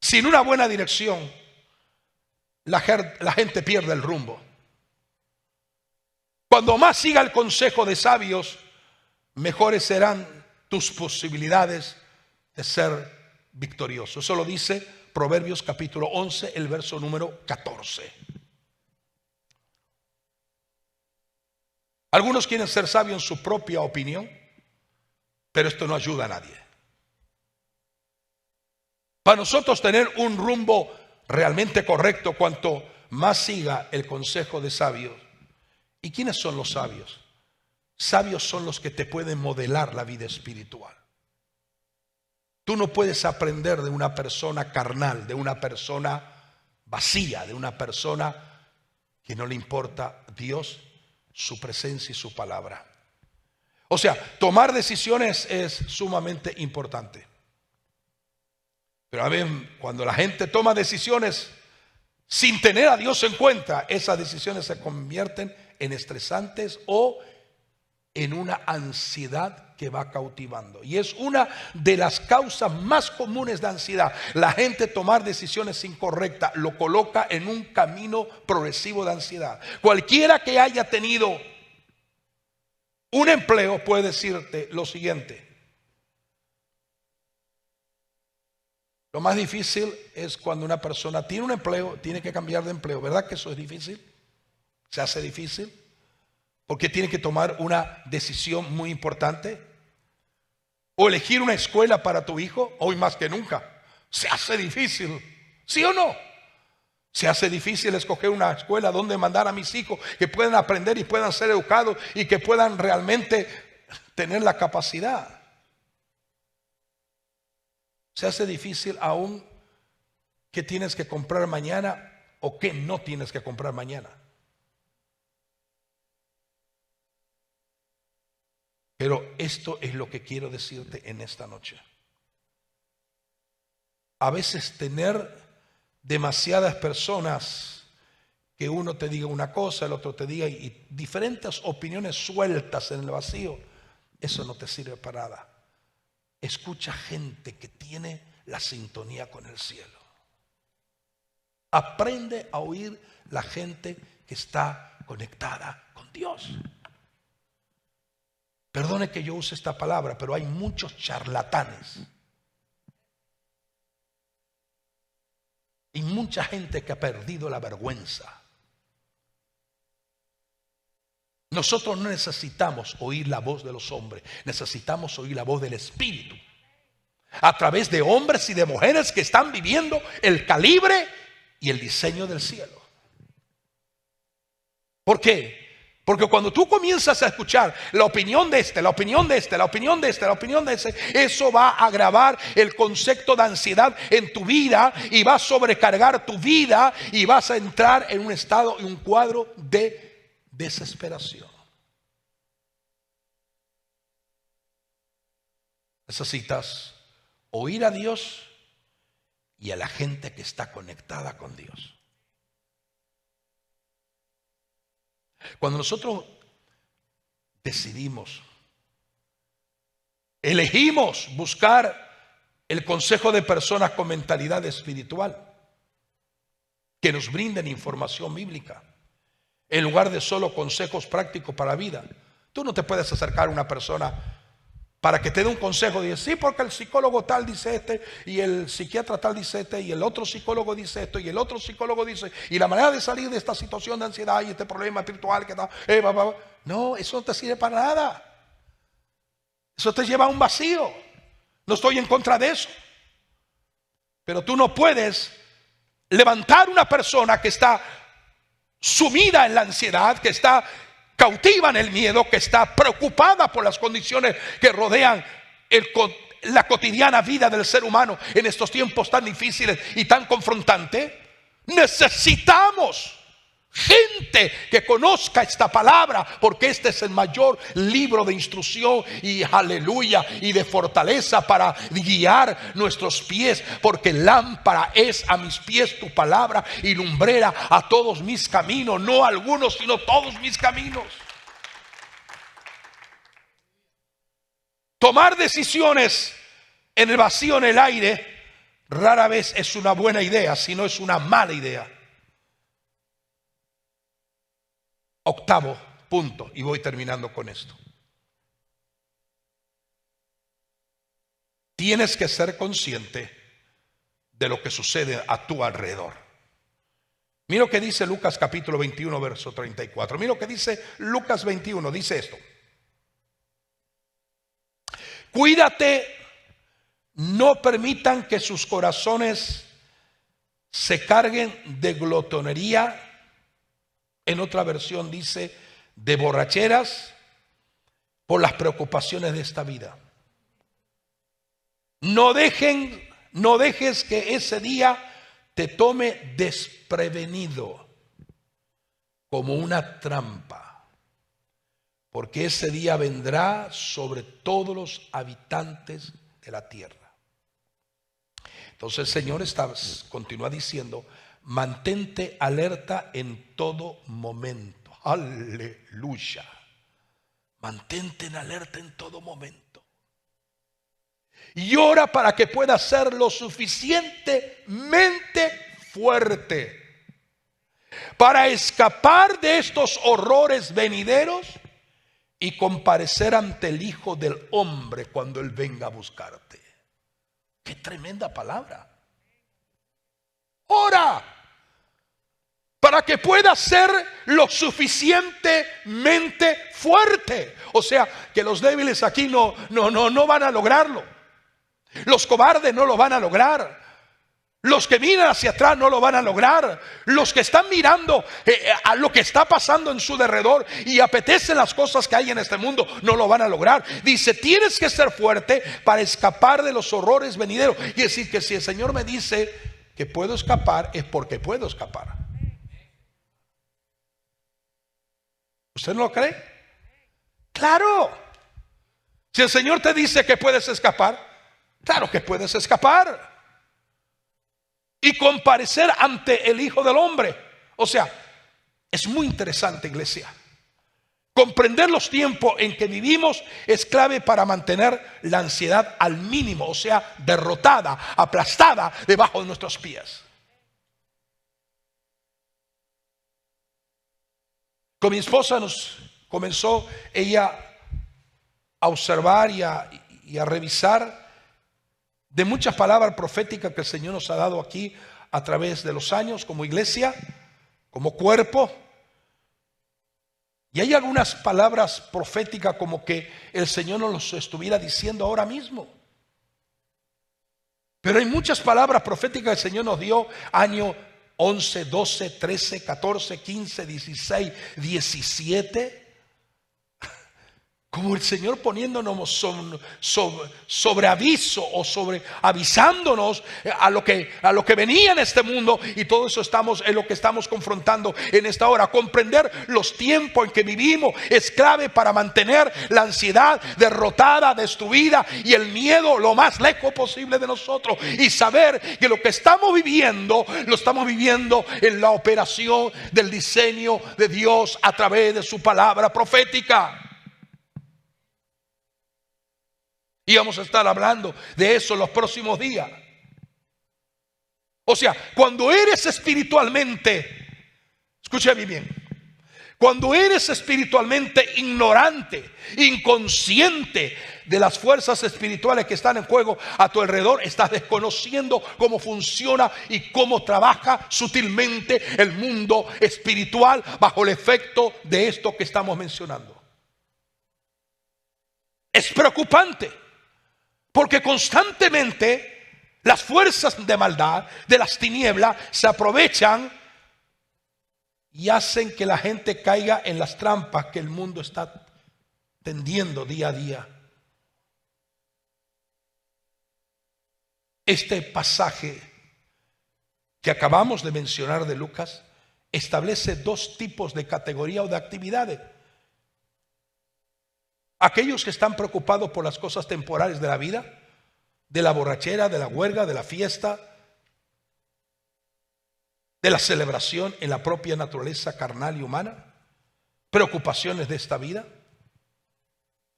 Sin una buena dirección, la gente pierde el rumbo. Cuando más siga el consejo de sabios, mejores serán tus posibilidades de ser victorioso. Eso lo dice Proverbios capítulo 11, el verso número 14. Algunos quieren ser sabios en su propia opinión, pero esto no ayuda a nadie. Para nosotros tener un rumbo realmente correcto, cuanto más siga el consejo de sabios. ¿Y quiénes son los sabios? Sabios son los que te pueden modelar la vida espiritual. Tú no puedes aprender de una persona carnal, de una persona vacía, de una persona que no le importa Dios, su presencia y su palabra. O sea, tomar decisiones es sumamente importante. Pero a ver, cuando la gente toma decisiones sin tener a Dios en cuenta, esas decisiones se convierten en estresantes o en una ansiedad que va cautivando. Y es una de las causas más comunes de ansiedad. La gente tomar decisiones incorrectas lo coloca en un camino progresivo de ansiedad. Cualquiera que haya tenido un empleo puede decirte lo siguiente: lo más difícil es cuando una persona tiene un empleo, tiene que cambiar de empleo. ¿Verdad que eso es difícil? Se hace difícil porque tiene que tomar una decisión muy importante. O elegir una escuela para tu hijo, hoy más que nunca. Se hace difícil, ¿sí o no? Se hace difícil escoger una escuela donde mandar a mis hijos, que puedan aprender y puedan ser educados y que puedan realmente tener la capacidad. Se hace difícil aún qué tienes que comprar mañana o qué no tienes que comprar mañana. Pero esto es lo que quiero decirte en esta noche. A veces tener demasiadas personas que uno te diga una cosa, el otro te diga, y diferentes opiniones sueltas en el vacío, eso no te sirve para nada. Escucha gente que tiene la sintonía con el cielo. Aprende a oír la gente que está conectada con Dios. Perdone que yo use esta palabra, pero hay muchos charlatanes. Y mucha gente que ha perdido la vergüenza. Nosotros no necesitamos oír la voz de los hombres, necesitamos oír la voz del Espíritu. A través de hombres y de mujeres que están viviendo el calibre y el diseño del cielo. ¿Por qué? Porque cuando tú comienzas a escuchar la opinión de este, la opinión de este, la opinión de este, la opinión de ese, eso va a agravar el concepto de ansiedad en tu vida y va a sobrecargar tu vida y vas a entrar en un estado y un cuadro de desesperación. Necesitas oír a Dios y a la gente que está conectada con Dios. Cuando nosotros decidimos, elegimos buscar el consejo de personas con mentalidad espiritual, que nos brinden información bíblica, en lugar de solo consejos prácticos para la vida. Tú no te puedes acercar a una persona para que te dé un consejo y decir, sí, porque el psicólogo tal dice este, y el psiquiatra tal dice este, y el otro psicólogo dice esto, y el otro psicólogo dice, y la manera de salir de esta situación de ansiedad y este problema espiritual que está, no, eso no te sirve para nada. Eso te lleva a un vacío. No estoy en contra de eso. Pero tú no puedes levantar una persona que está sumida en la ansiedad, que está cautiva en el miedo, que está preocupada por las condiciones que rodean la cotidiana vida del ser humano en estos tiempos tan difíciles y tan confrontantes. Necesitamos gente que conozca esta palabra, porque este es el mayor libro de instrucción y aleluya y de fortaleza para guiar nuestros pies, porque lámpara es a mis pies tu palabra y lumbrera a todos mis caminos, no algunos sino todos mis caminos. Tomar decisiones en el vacío, en el aire, rara vez es una buena idea, sino es una mala idea. Octavo punto, y voy terminando con esto. Tienes que ser consciente de lo que sucede a tu alrededor. Mira lo que dice Lucas capítulo 21, verso 34. Mira lo que dice Lucas 21, dice esto. Cuídate, no permitan que sus corazones se carguen de glotonería. En otra versión dice de borracheras por las preocupaciones de esta vida. No dejes que ese día te tome desprevenido como una trampa, porque ese día vendrá sobre todos los habitantes de la tierra. Entonces el Señor continúa diciendo, mantente alerta en todo momento. Aleluya. Mantente en alerta en todo momento. Y ora para que puedas ser lo suficientemente fuerte para escapar de estos horrores venideros y comparecer ante el Hijo del Hombre cuando Él venga a buscarte. ¡Qué tremenda palabra! Ora para que puedas ser lo suficientemente fuerte. O sea, que los débiles aquí no van a lograrlo. Los cobardes no lo van a lograr. Los que miran hacia atrás no lo van a lograr. Los que están mirando a lo que está pasando en su derredor y apetecen las cosas que hay en este mundo, no lo van a lograr. Dice, tienes que ser fuerte para escapar de los horrores venideros. Y decir que si el Señor me dice que puedo escapar, es porque puedo escapar. ¿Usted no lo cree? Claro. Si el Señor te dice que puedes escapar, claro que puedes escapar y comparecer ante el Hijo del Hombre. O sea, es muy interesante, iglesia. Comprender los tiempos en que vivimos es clave para mantener la ansiedad al mínimo, o sea, derrotada, aplastada debajo de nuestros pies. Con mi esposa nos comenzó ella a observar y a revisar de muchas palabras proféticas que el Señor nos ha dado aquí a través de los años como iglesia, como cuerpo. Y hay algunas palabras proféticas como que el Señor nos los estuviera diciendo ahora mismo. Pero hay muchas palabras proféticas que el Señor nos dio año 11, 12, 13, 14, 15, 16, 17. Como el Señor poniéndonos sobre aviso o sobre avisándonos a lo que venía en este mundo, y todo eso es lo que estamos confrontando en esta hora. Comprender los tiempos en que vivimos es clave para mantener la ansiedad derrotada, destruida, y el miedo lo más lejos posible de nosotros, y saber que lo que estamos viviendo lo estamos viviendo en la operación del diseño de Dios a través de su palabra profética. Y vamos a estar hablando de eso en los próximos días. O sea, cuando eres espiritualmente, escúchame bien, cuando eres espiritualmente ignorante, inconsciente de las fuerzas espirituales que están en juego a tu alrededor, estás desconociendo cómo funciona y cómo trabaja sutilmente el mundo espiritual bajo el efecto de esto que estamos mencionando. Es preocupante. Porque constantemente las fuerzas de maldad, de las tinieblas, se aprovechan y hacen que la gente caiga en las trampas que el mundo está tendiendo día a día. Este pasaje que acabamos de mencionar de Lucas establece dos tipos de categoría o de actividades. Aquellos que están preocupados por las cosas temporales de la vida, de la borrachera, de la huelga, de la fiesta, de la celebración en la propia naturaleza carnal y humana, preocupaciones de esta vida.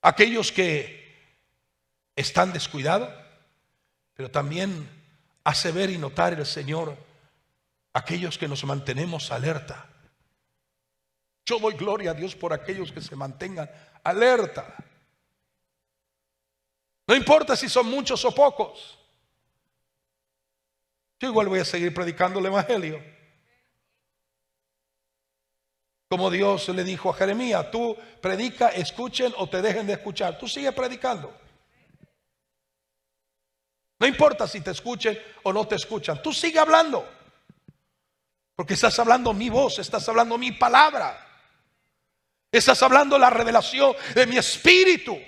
Aquellos que están descuidados, pero también hace ver y notar el Señor aquellos que nos mantenemos alerta. Yo doy gloria a Dios por aquellos que se mantengan alerta. No importa si son muchos o pocos. Yo igual voy a seguir predicando el evangelio. Como Dios le dijo a Jeremías, tú predica, escuchen o te dejen de escuchar. Tú sigue predicando. No importa si te escuchen o no te escuchan. Tú sigue hablando. Porque estás hablando mi voz, estás hablando mi palabra. Estás hablando la revelación de mi espíritu.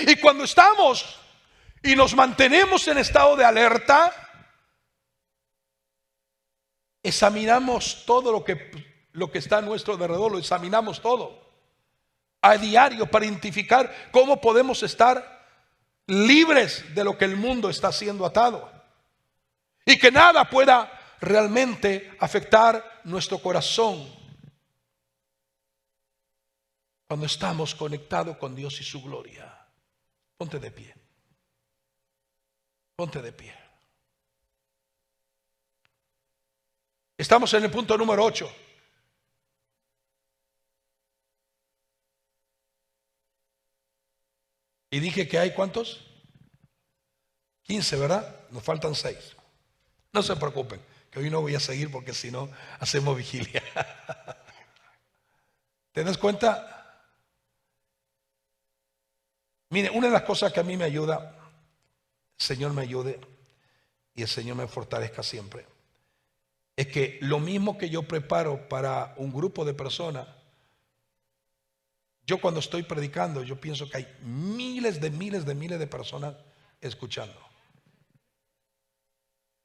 Y cuando estamos y nos mantenemos en estado de alerta, examinamos todo lo que está a nuestro alrededor, lo examinamos todo a diario para identificar cómo podemos estar libres de lo que el mundo está haciendo atado, y que nada pueda realmente afectar nuestro corazón. Cuando estamos conectados con Dios y su gloria. Ponte de pie. Ponte de pie. Estamos en el punto número 8. Y dije que hay ¿cuántos? 15, ¿verdad? Nos faltan 6. No se preocupen, que hoy no voy a seguir porque si no hacemos vigilia. ¿Te das cuenta? Mire, una de las cosas que a mí me ayuda, el Señor me ayude y el Señor me fortalezca siempre, es que lo mismo que yo preparo para un grupo de personas, yo cuando estoy predicando, yo pienso que hay miles de personas escuchando.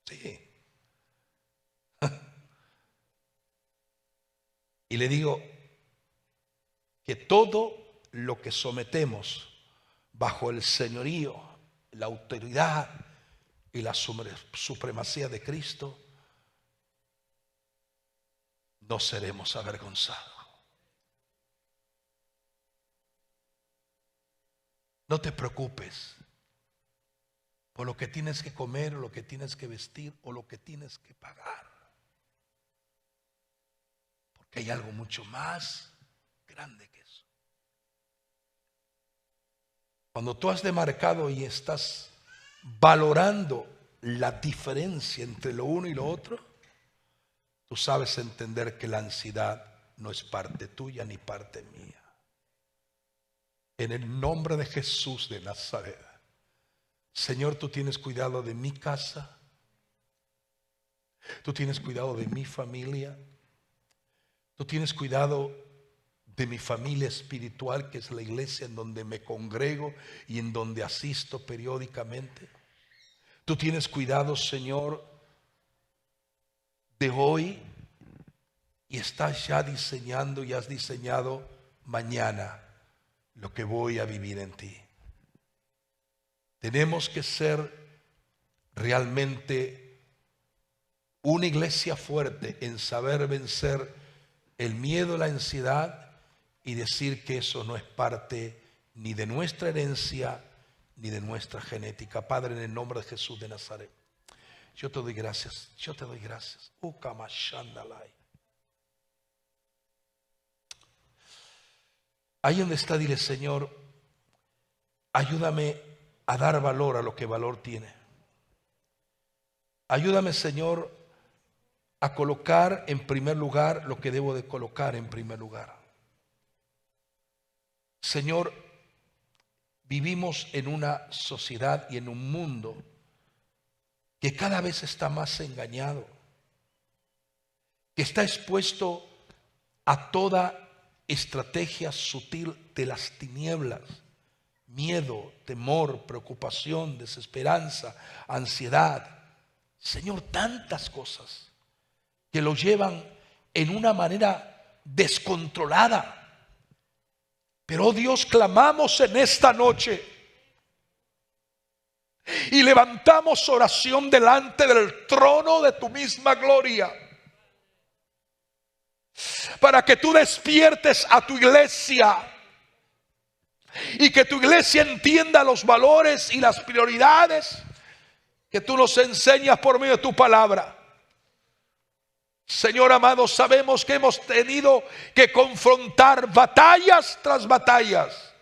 Sí. Y le digo que todo lo que sometemos bajo el señorío, la autoridad y la supremacía de Cristo, no seremos avergonzados. No te preocupes por lo que tienes que comer, o lo que tienes que vestir, o lo que tienes que pagar. Porque hay algo mucho más grande que eso. Cuando tú has demarcado y estás valorando la diferencia entre lo uno y lo otro, tú sabes entender que la ansiedad no es parte tuya ni parte mía. En el nombre de Jesús de Nazaret, Señor, tú tienes cuidado de mi casa, tú tienes cuidado de mi familia, tú tienes cuidado de mi familia espiritual, que es la iglesia en donde me congrego y en donde asisto periódicamente. Tú tienes cuidado, Señor, de hoy, y estás ya diseñando y has diseñado mañana lo que voy a vivir en ti. Tenemos que ser realmente una iglesia fuerte en saber vencer el miedo, la ansiedad, y decir que eso no es parte ni de nuestra herencia ni de nuestra genética. Padre, en el nombre de Jesús de Nazaret, yo te doy gracias, yo te doy gracias. Ahí donde está, dile: Señor, ayúdame a dar valor a lo que valor tiene. Ayúdame, Señor, a colocar en primer lugar lo que debo de colocar en primer lugar. Señor, vivimos en una sociedad y en un mundo que cada vez está más engañado, que está expuesto a toda estrategia sutil de las tinieblas, miedo, temor, preocupación, desesperanza, ansiedad. Señor, tantas cosas que lo llevan en una manera descontrolada. Pero, oh Dios, clamamos en esta noche y levantamos oración delante del trono de tu misma gloria, para que tú despiertes a tu iglesia y que tu iglesia entienda los valores y las prioridades que tú nos enseñas por medio de tu palabra. Señor amado, sabemos que hemos tenido que confrontar batallas tras batallas,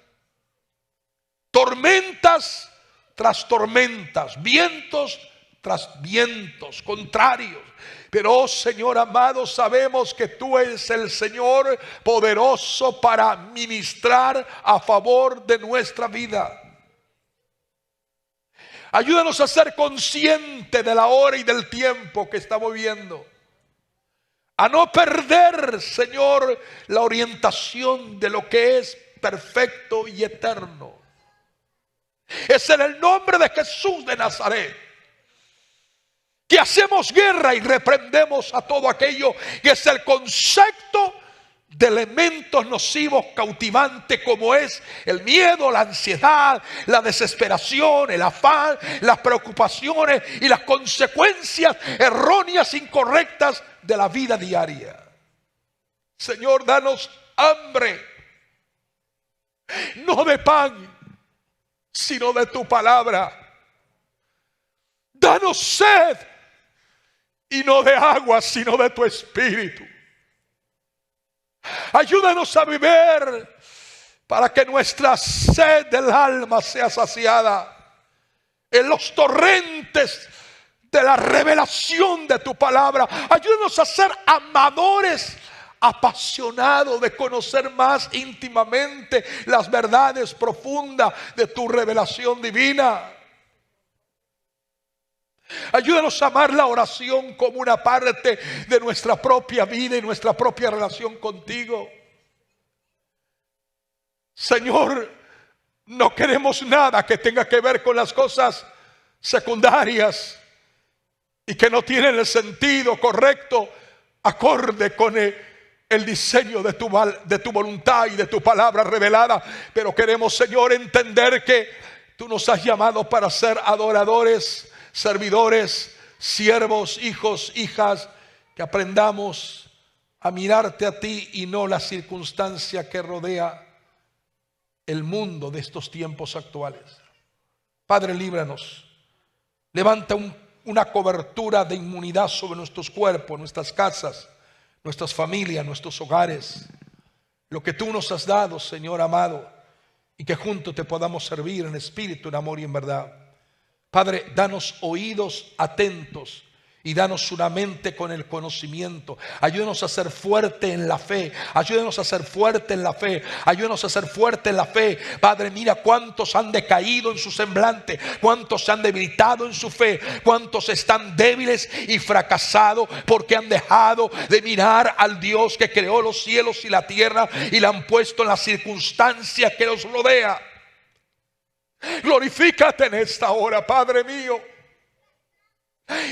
tormentas tras tormentas, vientos tras vientos contrarios. Pero, oh Señor amado, sabemos que tú eres el Señor poderoso para ministrar a favor de nuestra vida. Ayúdanos a ser conscientes de la hora y del tiempo que estamos viviendo, a no perder, Señor, la orientación de lo que es perfecto y eterno. Es en el nombre de Jesús de Nazaret que hacemos guerra y reprendemos a todo aquello que es el concepto de elementos nocivos, cautivantes, como es el miedo, la ansiedad, la desesperación, el afán, las preocupaciones y las consecuencias erróneas, incorrectas de la vida diaria. Señor, danos hambre no de pan, sino de tu palabra. Danos sed, y no de agua, sino de tu espíritu. Ayúdanos a vivir para que nuestra sed del alma sea saciada en los torrentes de la revelación de tu palabra. Ayúdanos a ser amadores, apasionados de conocer más íntimamente las verdades profundas de tu revelación divina. Ayúdanos a amar la oración como una parte de nuestra propia vida y nuestra propia relación contigo. Señor, no queremos nada que tenga que ver con las cosas secundarias y que no tienen el sentido correcto, acorde con el diseño de tu voluntad y de tu palabra revelada. Pero queremos, Señor, entender que tú nos has llamado para ser adoradores, servidores, siervos, hijos, hijas, que aprendamos a mirarte a ti y no la circunstancia que rodea el mundo de estos tiempos actuales. Padre, líbranos. Levanta una cobertura de inmunidad sobre nuestros cuerpos, nuestras casas, nuestras familias, nuestros hogares. Lo que tú nos has dado, Señor amado, y que juntos te podamos servir en espíritu, en amor y en verdad. Padre, danos oídos atentos y danos una mente con el conocimiento. Ayúdanos a ser fuerte en la fe. Ayúdanos a ser fuerte en la fe. Ayúdanos a ser fuerte en la fe. Padre, mira cuántos han decaído en su semblante, cuántos se han debilitado en su fe, cuántos están débiles y fracasados porque han dejado de mirar al Dios que creó los cielos y la tierra y la han puesto en la circunstancia que los rodea. Glorifícate en esta hora, Padre mío.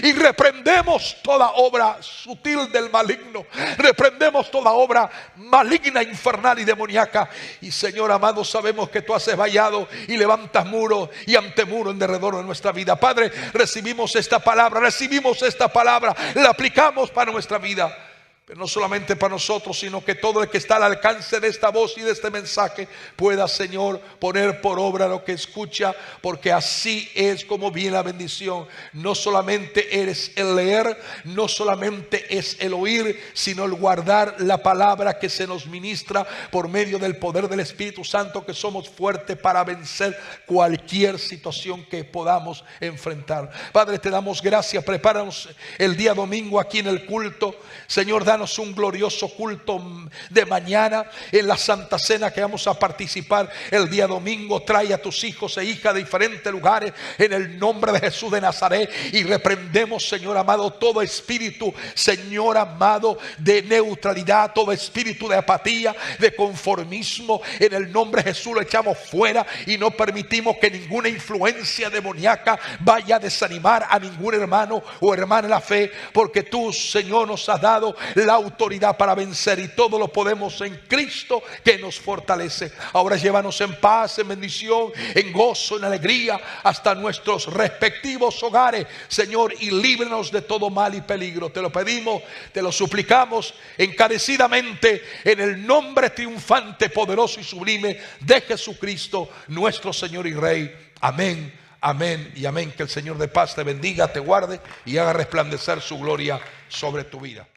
Y reprendemos toda obra sutil del maligno. Reprendemos toda obra maligna, infernal y demoníaca. Y Señor amado, sabemos que tú haces vallado y levantas muro y antemuro en derredor de nuestra vida. Padre, recibimos esta palabra, la aplicamos para nuestra vida. Pero no solamente para nosotros, sino que todo el que está al alcance de esta voz y de este mensaje pueda, Señor, poner por obra lo que escucha, porque así es como viene la bendición. No solamente eres el leer, no solamente es el oír, sino el guardar la palabra que se nos ministra por medio del poder del Espíritu Santo, que somos fuertes para vencer cualquier situación que podamos enfrentar. Padre, te damos gracias. Prepáranos el día domingo aquí en el culto. Señor, danos un glorioso culto de mañana en la Santa Cena que vamos a participar el día domingo. Trae a tus hijos e hijas de diferentes lugares en el nombre de Jesús de Nazaret, y reprendemos, Señor amado, todo espíritu, Señor amado, de neutralidad, todo espíritu de apatía, de conformismo. En el nombre de Jesús lo echamos fuera y no permitimos que ninguna influencia demoníaca vaya a desanimar a ningún hermano o hermana en la fe, porque tú, Señor, nos has dado la autoridad para vencer, y todo lo podemos en Cristo que nos fortalece. Ahora llévanos en paz, en bendición, en gozo, en alegría hasta nuestros respectivos hogares, Señor, y líbranos de todo mal y peligro. Te lo pedimos, te lo suplicamos encarecidamente en el nombre triunfante, poderoso y sublime de Jesucristo, nuestro Señor y Rey. Amén, amén y amén. Que el Señor de paz te bendiga, te guarde y haga resplandecer su gloria sobre tu vida.